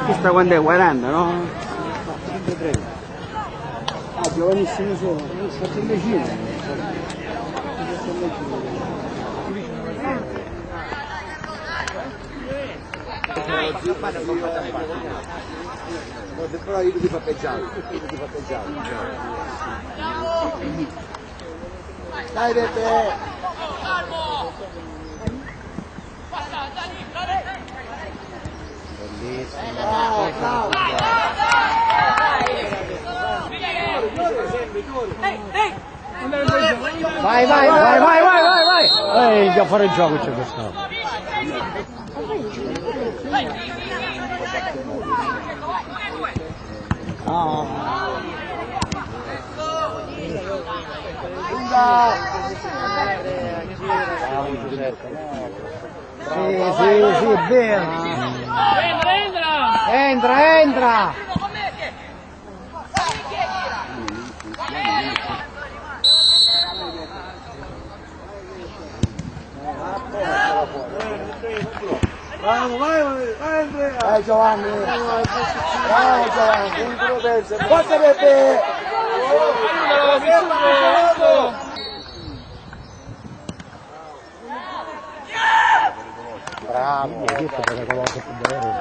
Questa quando è 40, no? 130. Ah, Giovanissimi sono, sto vicino. Però io ti patteggiavo, Dai Pepe! Bellissimo! Vai! Già fare il gioco c'è questo. Sì, è vero. Entra! Bravo, vai Andrea! Vai Giovanni! Bravo Giovanni! Forza Pepe! Bravo! Questo è pericoloso più davvero.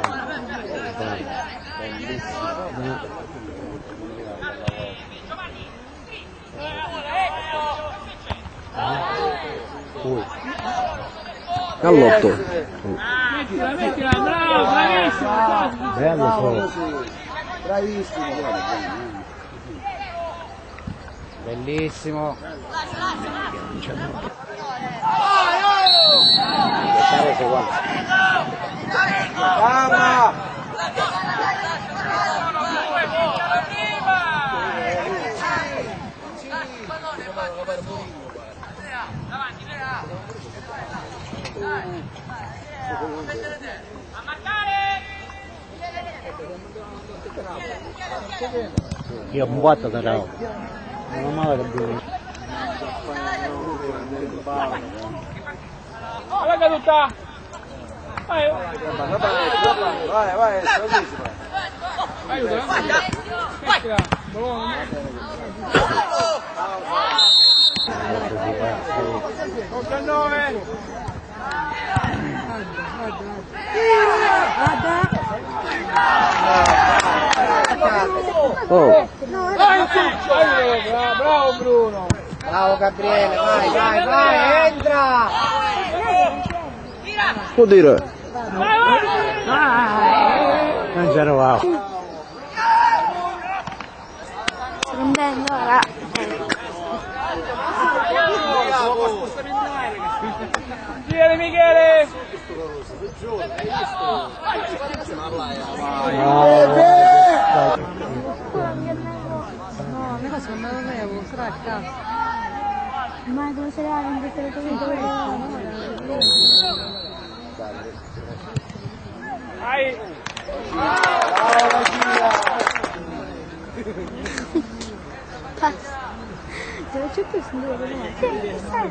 Bellissimo! All'otto. Mettila, bravo, bravissimo. Bello solo. Bravissimo. Bellissimo. Brava! Io un botto però. Non male che devo. Alla caduta! Vai! Aiuto! Mettila! Buono! 89! Oh! Bravo Bruno! Bravo Gabriele, vai, entra! Può dire? Non c'ero wow. Prendendo ora. Girali Michele! No, cosa non lo vedevo, sarà a casa. Ma come se la in questo Vai! Passa. Se lo c'è più signore, sì, sai.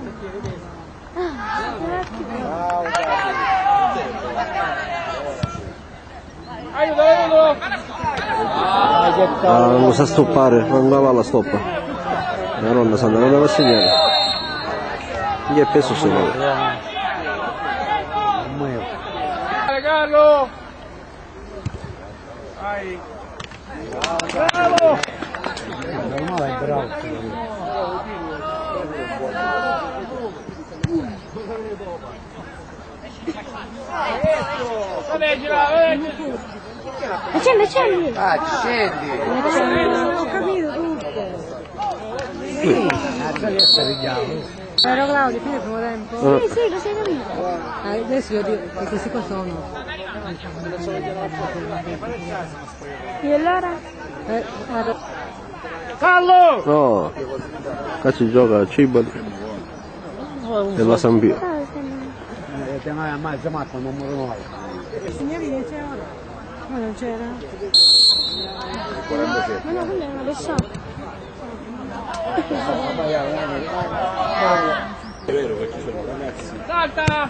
Aiuto! Non lo sa stoppare, non va la stoppa. La nonna sa andare a segnare. Gli è peso segnare. Carlo! Vai! Bravo! Accendi! Accendi! Ho capito tutto! Ero Claudio, fino al primo tempo? Sì, lo sei capito! Adesso io dico che questi qua sono. E allora? Callo! No! Cazzo gioca a Cibali e la Sambia. Signori non c'era? Ma non c'era? 47. Ma no, quella è una persona. È vero che ci sono ragazzi. Salta!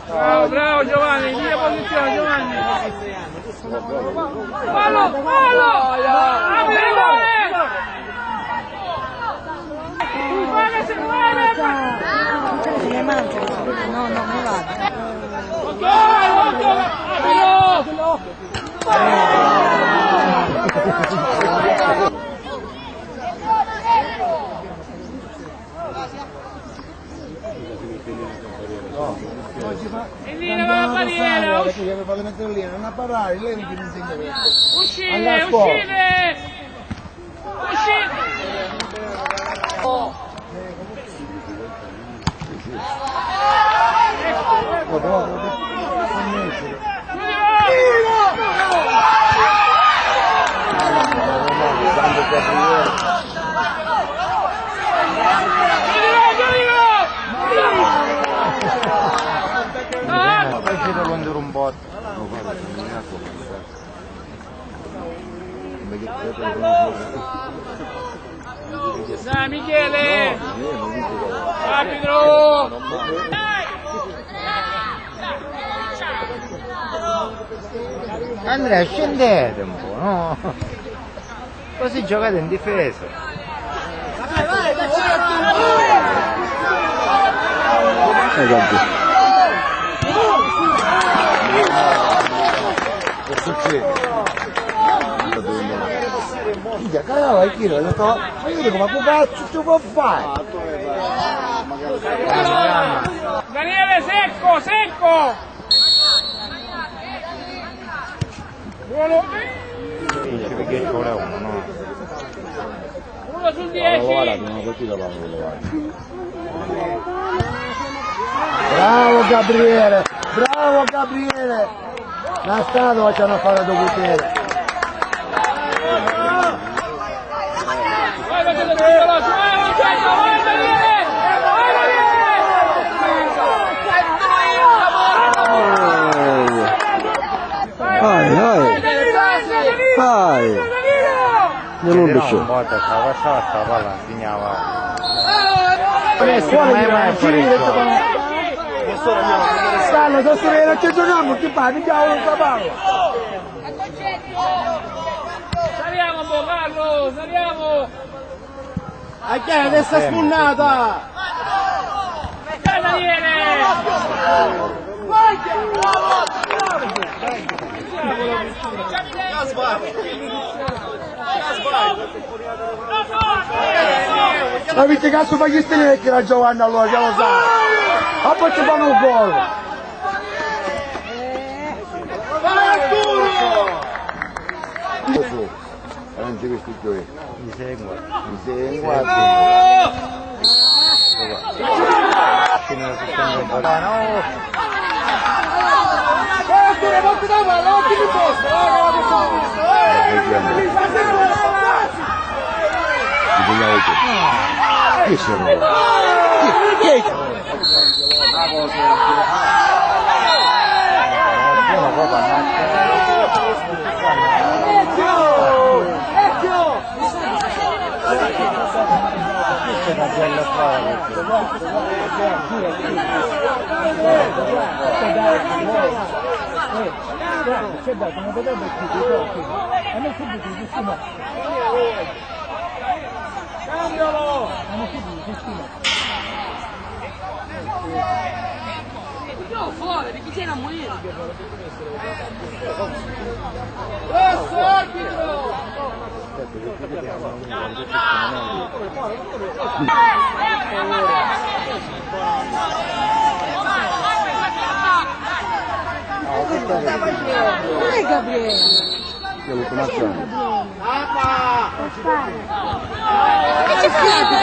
Bravo, bravo Giovanni, via posizione Giovanni. Fallo, fallo! Apri rigore! Muove, se muove! Se ne mangia, no, non va. Aprilo! In linea con la barriera! Fate mettere lì, non a parlare, lei mi insegna questo. Uscite, uscite! Uscite! Quando era un bot. Dai Michele! Arbitro! Andrea, scendete un po', no? Così giocate in difesa. Che succede? Minchia, cagava il chilo, ma io dico, ma che cazzo ci può fare? Daniele, secco, secco! Buono! Perché ci vuole uno, no? 1 su 10! Bravo Gabriele! Bravo Gabriele! La strada facciano a fare dopo te. Vai Daniele, vai Daniele! Vai, vai! Vai! Nell'11. Stanno, non ci giochiamo, ti fai, mi chiamo un cavallo. Saliamo, Carlo, saliamo! A che è testa spunnata? Dai Daniele! Ma vedi cazzo fa gli stili che la Giovanna allora, già lo sa. Ma poi ci fanno un gol. Vai Arturo! Non ci questi due. Mi segua. Mi segua. Arturo, porti da qua, non ti posto. Chi sono? Chi? C'è dato, non potrebbe a me subito giustino. Cambialo! A me subito giustino. No, fuori, perché sei una moneta. Rosso, arbitro! Non è Gabriele. Che c'è scritto?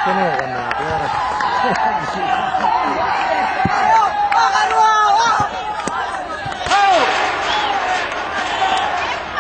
Che ne è?